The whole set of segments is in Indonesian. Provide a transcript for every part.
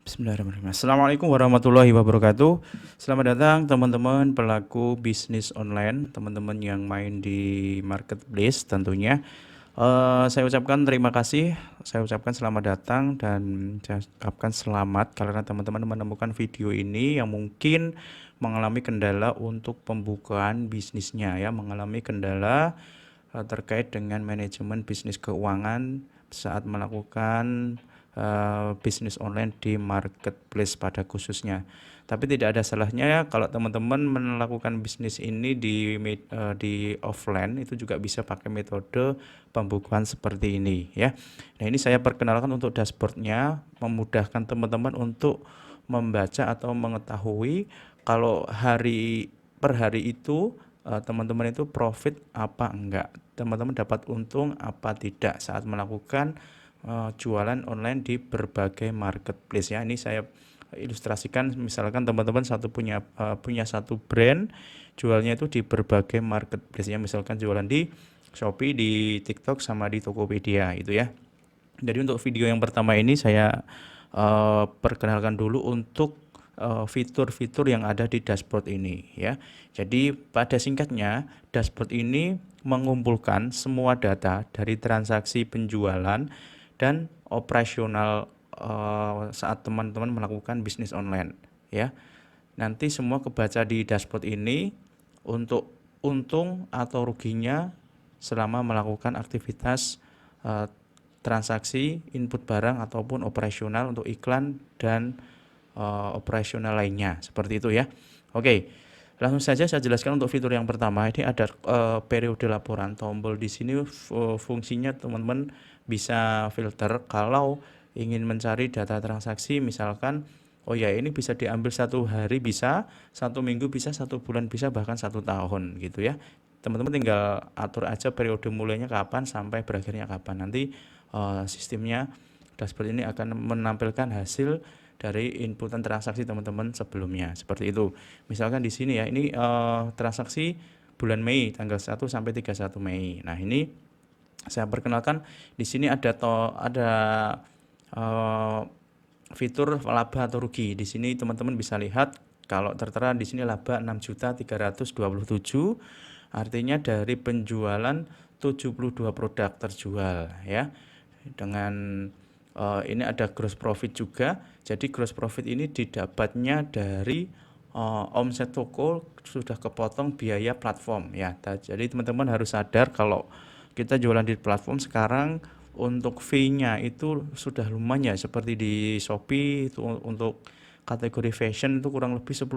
Bismillahirrahmanirrahim. Assalamualaikum warahmatullahi wabarakatuh. Selamat datang teman-teman pelaku bisnis online, teman-teman yang main di marketplace tentunya. Saya ucapkan terima kasih, saya ucapkan selamat datang dan saya ucapkan selamat karena teman-teman menemukan video ini yang mungkin mengalami kendala untuk pembukaan bisnisnya ya, mengalami kendala terkait dengan manajemen bisnis keuangan saat melakukan bisnis online di marketplace pada khususnya. Tapi tidak ada salahnya ya kalau teman-teman melakukan bisnis ini di offline itu juga bisa pakai metode pembukuan seperti ini ya. Nah, ini saya perkenalkan untuk dashboardnya, memudahkan teman-teman untuk membaca atau mengetahui kalau per hari itu teman-teman itu profit apa enggak, teman-teman dapat untung apa tidak saat melakukan jualan online di berbagai marketplace ya. Ini saya ilustrasikan, misalkan teman-teman punya satu brand, jualnya itu di berbagai marketplace ya, misalkan jualan di Shopee, di TikTok, sama di Tokopedia itu ya. Jadi untuk video yang pertama ini saya perkenalkan dulu untuk fitur-fitur yang ada di dashboard ini ya. Jadi pada singkatnya, dashboard ini mengumpulkan semua data dari transaksi penjualan dan operasional saat teman-teman melakukan bisnis online ya. Nanti semua kebaca di dashboard ini untuk untung atau ruginya selama melakukan aktivitas uh, transaksi input barang ataupun operasional untuk iklan dan operasional lainnya seperti itu ya. Oke, langsung saja saya jelaskan untuk fitur yang pertama. Ini ada periode laporan tombol di sini. Fungsinya teman-teman bisa filter kalau ingin mencari data transaksi, misalkan oh ya ini bisa diambil satu hari bisa, satu minggu bisa, satu bulan bisa, bahkan satu tahun gitu ya. Teman-teman tinggal atur aja periode mulainya kapan sampai berakhirnya kapan. Nanti sistemnya dashboard ini akan menampilkan hasil dari inputan transaksi teman-teman sebelumnya seperti itu. Misalkan di sini ya, ini transaksi bulan Mei tanggal 1 sampai 31 Mei. Nah, ini saya perkenalkan di sini ada uh, fitur laba atau rugi. Di sini teman-teman bisa lihat kalau tertera di sini laba 6.327, artinya dari penjualan 72 produk terjual ya. Dengan ini ada gross profit juga. Jadi gross profit ini didapatnya dari omset toko sudah kepotong biaya platform ya. Jadi teman-teman harus sadar kalau kita jualan di platform sekarang untuk fee-nya itu sudah lumayan ya, seperti di Shopee itu untuk kategori fashion itu kurang lebih 10%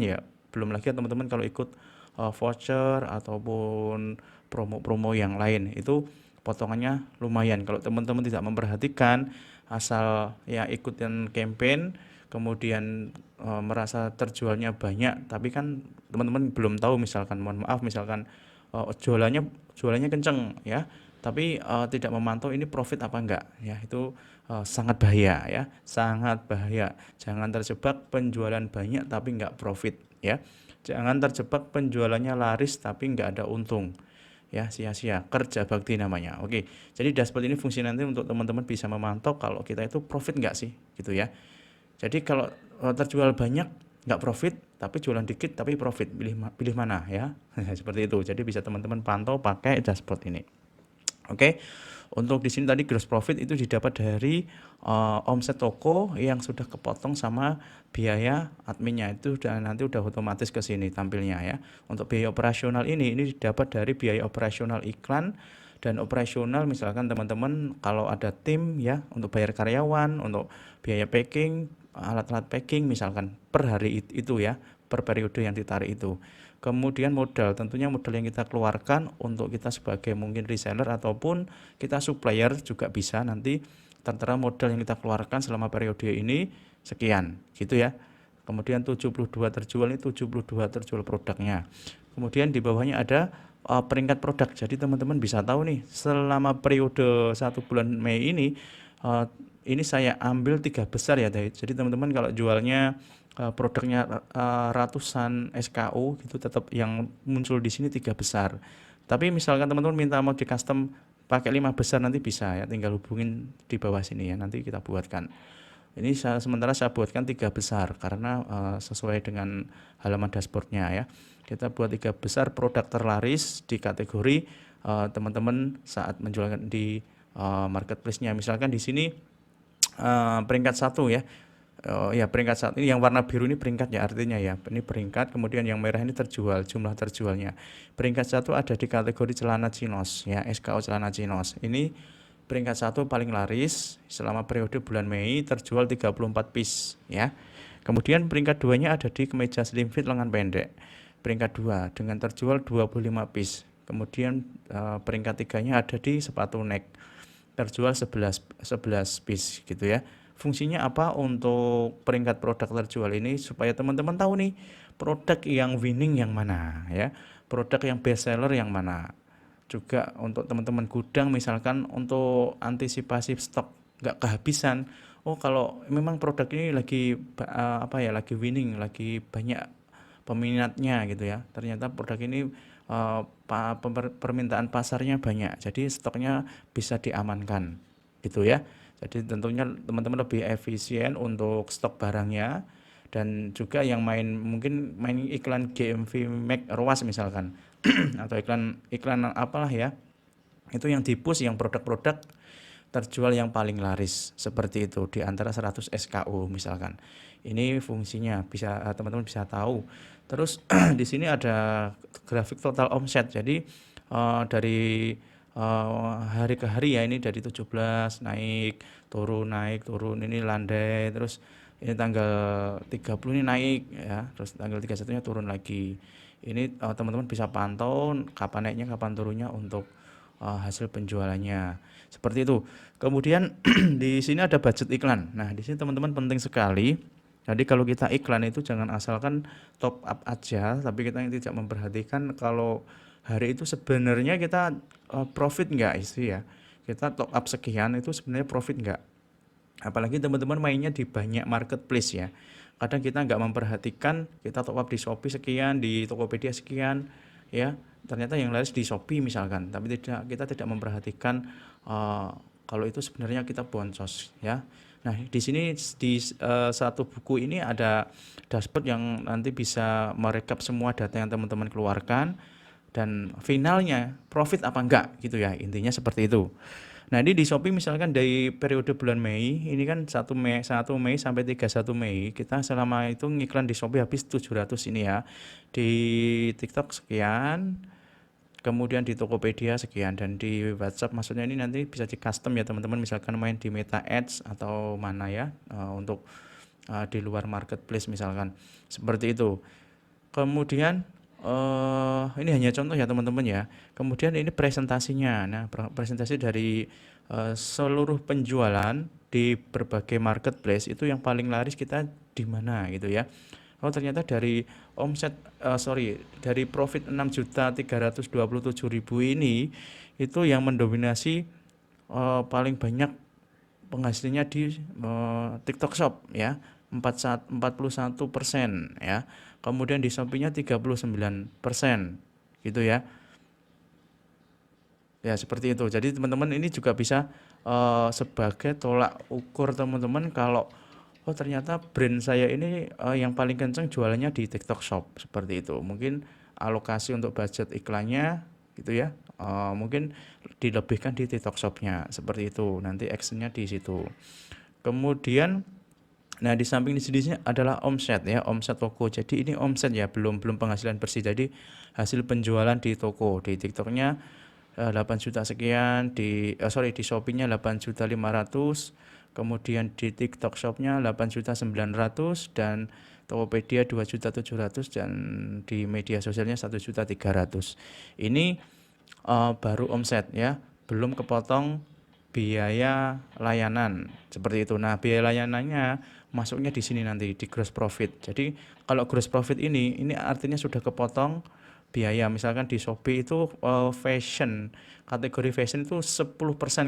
ya. Belum lagi teman-teman kalau ikut voucher ataupun promo-promo yang lain itu potongannya lumayan. Kalau teman-teman tidak memperhatikan, asal ya ikutin campaign kemudian merasa terjualnya banyak, tapi kan teman-teman belum tahu, misalkan mohon maaf misalkan jualannya kenceng ya, tapi tidak memantau ini profit apa enggak ya, itu sangat bahaya ya, sangat bahaya. Jangan terjebak penjualan banyak tapi enggak profit ya. Jangan terjebak penjualannya laris tapi enggak ada untung ya, sia-sia kerja bakti namanya. Oke, jadi dashboard ini fungsi nanti untuk teman-teman bisa memantau kalau kita itu profit enggak sih gitu ya. Jadi kalau terjual banyak nggak profit, tapi jualan dikit tapi profit, pilih mana ya. Seperti itu. Jadi bisa teman-teman pantau pakai dashboard ini. Oke. Untuk di sini tadi gross profit itu didapat dari omset toko yang sudah kepotong sama biaya adminnya, itu nanti udah otomatis ke sini tampilnya ya. Untuk biaya operasional ini didapat dari biaya operasional iklan dan operasional, misalkan teman-teman kalau ada tim ya, untuk bayar karyawan, untuk biaya packing, alat-alat packing misalkan per hari itu ya, per periode yang ditarik itu. Kemudian modal, tentunya modal yang kita keluarkan untuk kita sebagai mungkin reseller ataupun kita supplier juga bisa, nanti tertera modal yang kita keluarkan selama periode ini sekian gitu ya. Kemudian 72 terjual, ini 72 terjual produknya. Kemudian di bawahnya ada peringkat produk. Jadi teman-teman bisa tahu nih selama periode 1 bulan Mei ini saya ambil 3 besar ya. Jadi teman-teman kalau jualnya produknya ratusan SKU gitu, tetap yang muncul di sini 3 besar. Tapi misalkan teman-teman minta mau di custom pakai 5 besar, nanti bisa ya, tinggal hubungin di bawah sini ya, nanti kita buatkan. Ini sementara saya buatkan 3 besar karena sesuai dengan halaman dashboardnya ya. Kita buat 3 besar produk terlaris di kategori teman-teman saat menjualkan di marketplace-nya. Misalkan di sini peringkat 1 ya. Ya peringkat 1 ini yang warna biru ini peringkat ya artinya ya. Ini peringkat, kemudian yang merah ini terjual, jumlah terjualnya. Peringkat 1 ada di kategori celana chinos ya, SKU celana chinos. Ini peringkat 1 paling laris selama periode bulan Mei, terjual 34 piece ya. Kemudian peringkat 2-nya ada di kemeja slim fit lengan pendek. Peringkat 2 dengan terjual 25 piece. Kemudian peringkat 3-nya ada di sepatu neck. Terjual 11 piece gitu ya. Fungsinya apa untuk peringkat produk terjual ini supaya teman-teman tahu nih produk yang winning yang mana ya, produk yang best seller yang mana. Juga untuk teman-teman gudang misalkan untuk antisipasi stok nggak kehabisan. Oh kalau memang produk ini lagi lagi winning, lagi banyak peminatnya gitu ya. Ternyata produk ini permintaan pasarnya banyak, jadi stoknya bisa diamankan gitu ya. Jadi tentunya teman-teman lebih efisien untuk stok barangnya, dan juga yang mungkin main iklan GMV Max ROAS misalkan atau iklan apalah ya, itu yang di-push yang produk-produk terjual yang paling laris seperti itu di antara 100 SKU misalkan. Ini fungsinya bisa teman-teman bisa tahu. Terus di sini ada grafik total omset. Jadi dari hari ke hari ya, ini dari 17 naik turun ini landai, terus ini tanggal 30 ini naik ya, terus tanggal 31-nya turun lagi. Ini teman-teman bisa pantau kapan naiknya kapan turunnya untuk hasil penjualannya. Seperti itu. Kemudian di sini ada budget iklan. Nah, di sini teman-teman penting sekali. Jadi kalau kita iklan itu jangan asalkan top up aja, tapi kita yang tidak memperhatikan kalau hari itu sebenarnya kita profit enggak sih ya. Kita top up sekian itu sebenarnya profit enggak. Apalagi teman-teman mainnya di banyak marketplace ya. Kadang kita nggak memperhatikan, kita top up di Shopee sekian, di Tokopedia sekian, ya. Ternyata yang laris di Shopee misalkan, tapi kita tidak memperhatikan kalau itu sebenarnya kita boncos ya. Nah, di sini di satu buku ini ada dashboard yang nanti bisa merekap semua data yang teman-teman keluarkan dan finalnya profit apa enggak gitu ya. Intinya seperti itu. Nah, ini di Shopee misalkan dari periode bulan Mei, ini kan 1 Mei sampai 31 Mei, kita selama itu ngiklan di Shopee habis 700 ini ya. Di TikTok sekian, kemudian di Tokopedia sekian, dan di WhatsApp maksudnya ini nanti bisa di custom ya teman-teman, misalkan main di Meta Ads atau mana ya, untuk di luar marketplace misalkan. Seperti itu. Kemudian ini hanya contoh ya teman-teman ya. Kemudian ini presentasinya. Nah, presentasi dari seluruh penjualan di berbagai marketplace itu yang paling laris kita di mana gitu ya. Oh ternyata dari dari profit 6.327.000 ini itu yang mendominasi paling banyak penghasilannya di TikTok Shop ya, 41% ya. Kemudian di Shopee-nya 39% gitu ya. Ya seperti itu. Jadi teman-teman ini juga bisa sebagai tolak ukur teman-teman kalau oh ternyata brand saya ini yang paling kencang jualannya di TikTok Shop seperti itu. Mungkin alokasi untuk budget iklannya gitu ya. Mungkin dilebihkan di TikTok Shop-nya seperti itu. Nanti action-nya di situ. Kemudian nah di samping di sini adalah omset ya, omset toko. Jadi ini omset ya, belum penghasilan bersih. Jadi hasil penjualan di toko, di TikToknya 8 juta sekian, di Shopee-nya 8.500.000, kemudian di TikTok Shop-nya 8.900.000 dan Tokopedia 2.700.000 dan di media sosialnya 1.300.000. Ini baru omset ya, belum kepotong biaya layanan seperti itu. Nah, biaya layanannya masuknya di sini nanti di gross profit. Jadi kalau gross profit ini artinya sudah kepotong biaya. Misalkan di Shopee itu fashion, kategori fashion itu 10%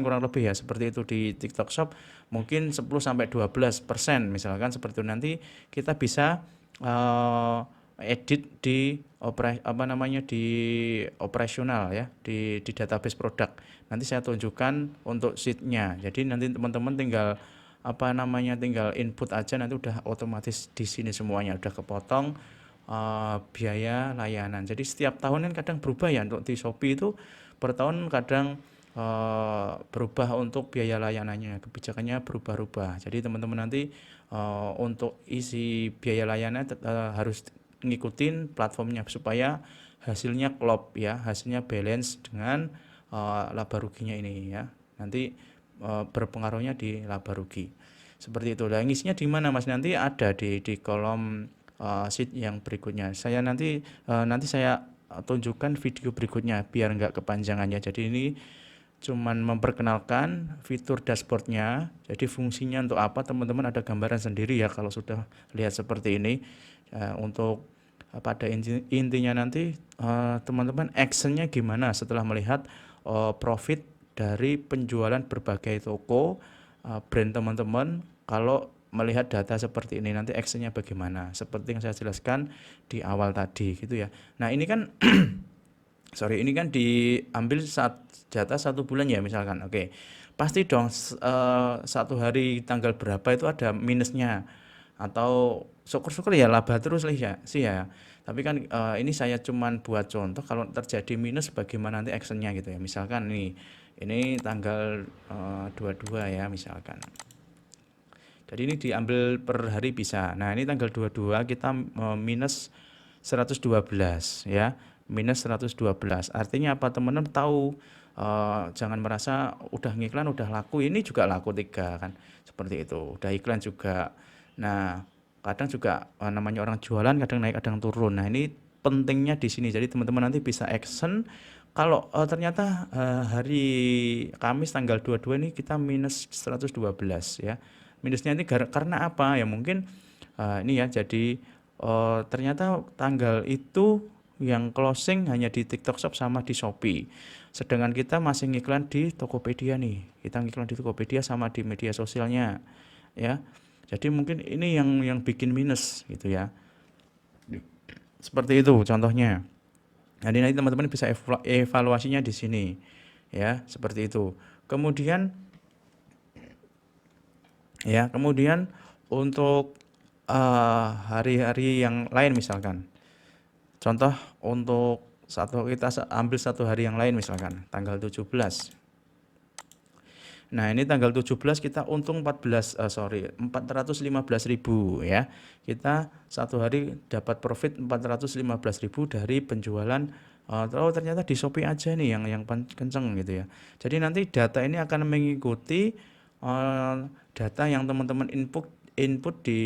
kurang lebih ya, seperti itu. Di TikTok Shop mungkin 10 sampai 12% misalkan seperti itu. Nanti kita bisa edit di di operasional ya, di database produk. Nanti saya tunjukkan untuk sheet-nya. Jadi nanti teman-teman tinggal apa namanya, tinggal input aja nanti udah otomatis di sini semuanya udah kepotong biaya layanan. Jadi setiap tahun kan kadang berubah ya untuk di Shopee itu per tahun kadang berubah untuk biaya layanannya, kebijakannya berubah-ubah. Jadi teman-teman nanti untuk isi biaya layanan harus ngikutin platformnya supaya hasilnya klop ya, hasilnya balance dengan laba ruginya ini ya. Nanti berpengaruhnya di laba rugi. Seperti itu. Nah, ngisinya di mana Mas? Nanti ada di kolom sheet yang berikutnya. Saya nanti saya tunjukkan video berikutnya biar nggak kepanjangan ya. Jadi ini cuman memperkenalkan fitur dashboardnya. Jadi fungsinya untuk apa, teman-teman ada gambaran sendiri ya kalau sudah lihat seperti ini. Untuk pada intinya nanti teman-teman actionnya gimana setelah melihat profit dari penjualan berbagai toko brand teman-teman. Kalau melihat data seperti ini nanti actionnya bagaimana, seperti yang saya jelaskan di awal tadi gitu ya. Nah ini kan sorry, ini kan diambil saat data 1 bulan ya misalkan. Oke, pasti dong satu hari tanggal berapa itu ada minusnya, atau syukur-syukur ya laba terus lah ya sih ya. Tapi kan ini saya cuman buat contoh kalau terjadi minus bagaimana nanti actionnya gitu ya. Misalkan nih ini tanggal 22 ya misalkan. Jadi ini diambil per hari bisa. Nah ini tanggal 22 kita minus 112 ya, minus 112. Artinya apa, teman-teman tahu, jangan merasa udah ngiklan udah laku, ini juga laku 3 kan, seperti itu. Udah iklan juga. Nah kadang juga namanya orang jualan kadang naik kadang turun. Nah ini pentingnya di sini. Jadi teman-teman nanti bisa action. Kalau ternyata hari Kamis tanggal 22 ini kita minus 112 ya. Minusnya ini karena apa ya, mungkin ini ya, jadi ternyata tanggal itu yang closing hanya di TikTok Shop sama di Shopee, sedangkan kita masih ngiklan di Tokopedia nih, kita ngiklan di Tokopedia sama di media sosialnya ya. Jadi mungkin ini yang bikin minus gitu ya, seperti itu contohnya. Jadi nanti teman-teman bisa evaluasinya di sini ya, seperti itu. Kemudian untuk hari-hari yang lain misalkan, contoh untuk kita ambil satu hari yang lain misalkan tanggal 17. Nah ini tanggal 17 kita untung 415.000 ya. Kita satu hari dapat profit 415.000 dari penjualan. Ternyata di Shopee aja nih yang kenceng gitu ya. Jadi nanti data ini akan mengikuti data yang teman-teman input di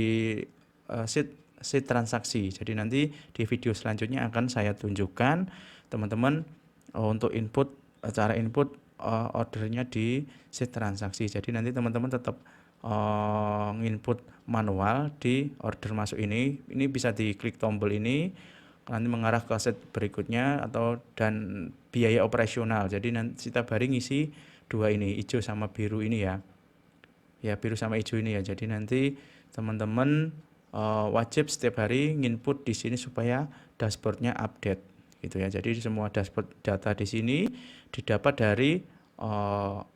sheet transaksi. Jadi nanti di video selanjutnya akan saya tunjukkan teman-teman untuk cara input ordernya di sheet transaksi. Jadi nanti teman-teman tetap input manual di order masuk ini bisa diklik tombol ini nanti mengarah ke sheet berikutnya dan biaya operasional. Jadi nanti setiap hari ngisi 2 ini, hijau sama biru ini ya. Ya biru sama hijau ini ya. Jadi nanti teman-teman wajib setiap hari nginput di sini supaya dashboardnya update gitu ya. Jadi semua dashboard data di sini didapat dari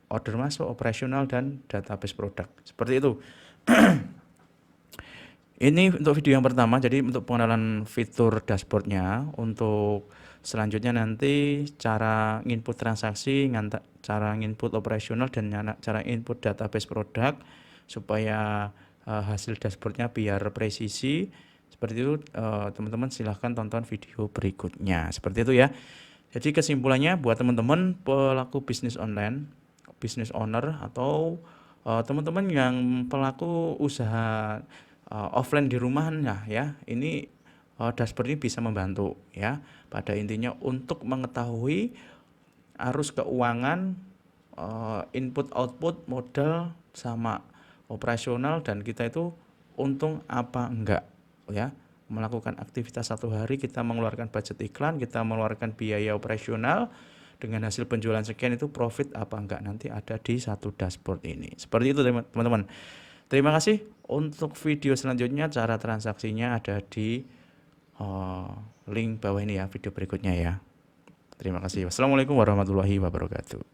order masuk, operasional, dan database produk. Seperti itu. Ini untuk video yang pertama, jadi untuk pengenalan fitur dashboardnya. Untuk selanjutnya nanti cara input transaksi, cara input operasional, dan cara input database produk supaya hasil dashboardnya biar presisi. Seperti itu teman-teman silahkan tonton video berikutnya. Seperti itu ya. Jadi kesimpulannya buat teman-teman pelaku bisnis online, business owner, atau teman-teman yang pelaku usaha offline di rumahnya ya, ini dashboard ini bisa membantu ya, pada intinya untuk mengetahui arus keuangan, input output, modal sama operasional, dan kita itu untung apa enggak ya. Melakukan aktivitas satu hari kita mengeluarkan budget iklan, kita mengeluarkan biaya operasional, dengan hasil penjualan sekian itu profit apa enggak, nanti ada di satu dashboard ini. Seperti itu teman-teman. Terima kasih. Untuk video selanjutnya cara transaksinya ada di link bawah ini ya, video berikutnya ya. Terima kasih. Wassalamualaikum warahmatullahi wabarakatuh.